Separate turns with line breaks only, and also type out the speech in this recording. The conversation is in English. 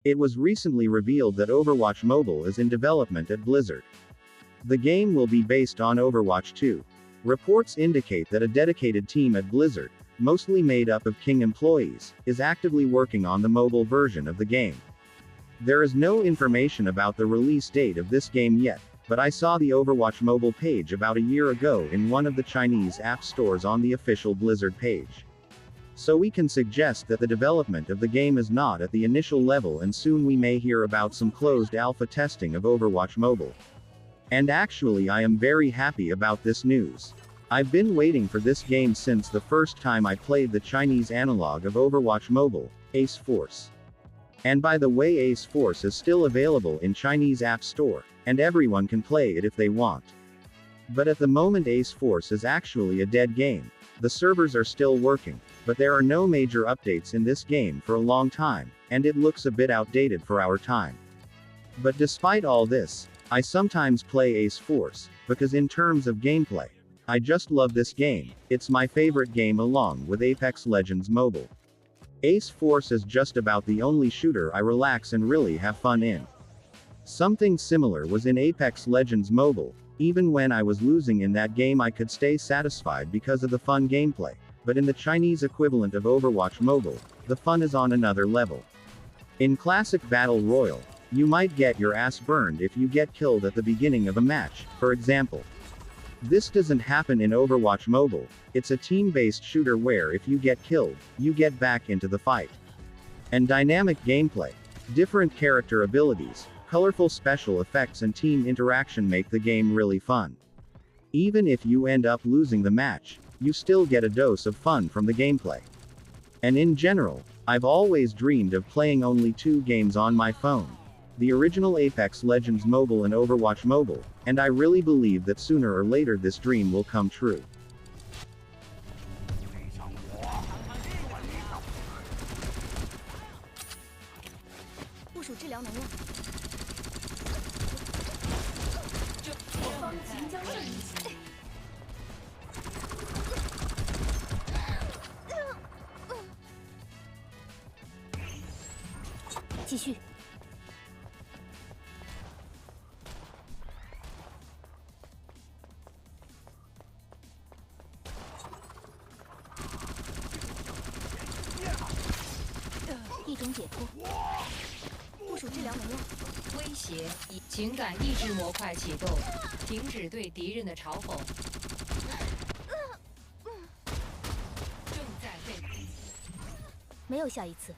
It was recently revealed that Overwatch Mobile is in development at Blizzard. The game will be based on Overwatch 2. Reports indicate that a dedicated team at Blizzard, mostly made up of King employees, is actively working on the mobile version of the game. There is no information about the release date of this game yet, but I saw the Overwatch Mobile page about a year ago in one of the Chinese app stores on the official Blizzard page. So we can suggest that the development of the game is not at the initial level, and soon we may hear about some closed alpha testing of Overwatch Mobile. And actually I am very happy about this news. I've been waiting for this game since the first time I played the Chinese analog of Overwatch Mobile, Ace Force. And by the way, Ace Force is still available in Chinese App Store, and everyone can play it if they want. But at the moment Ace Force is actually a dead game. The servers are still working, but there are no major updates in this game for a long time, and it looks a bit outdated for our time. But despite all this, I sometimes play Ace Force, because in terms of gameplay, I just love this game. It's my favorite game along with Apex Legends Mobile. Ace Force is just about the only shooter I relax and really have fun in. Something similar was in Apex Legends Mobile. Even when I was losing in that game I could stay satisfied because of the fun gameplay. But in the Chinese equivalent of Overwatch Mobile, the fun is on another level. In classic Battle Royale, you might get your ass burned if you get killed at the beginning of a match, for example. This doesn't happen in Overwatch Mobile. It's a team-based shooter where if you get killed, you get back into the fight. And dynamic gameplay, different character abilities, colorful special effects and team interaction make the game really fun. Even if you end up losing the match, you still get a dose of fun from the gameplay. And in general, I've always dreamed of playing only 2 games on my phone. The original Apex Legends Mobile and Overwatch Mobile, and I really believe that sooner or later this dream will come true.
部署治疗能量。方即将胜利。继续。一种解脱。部署治疗能量。
威胁，情感抑制模块启动，停止对敌人的嘲讽。正在被。
没有下一次。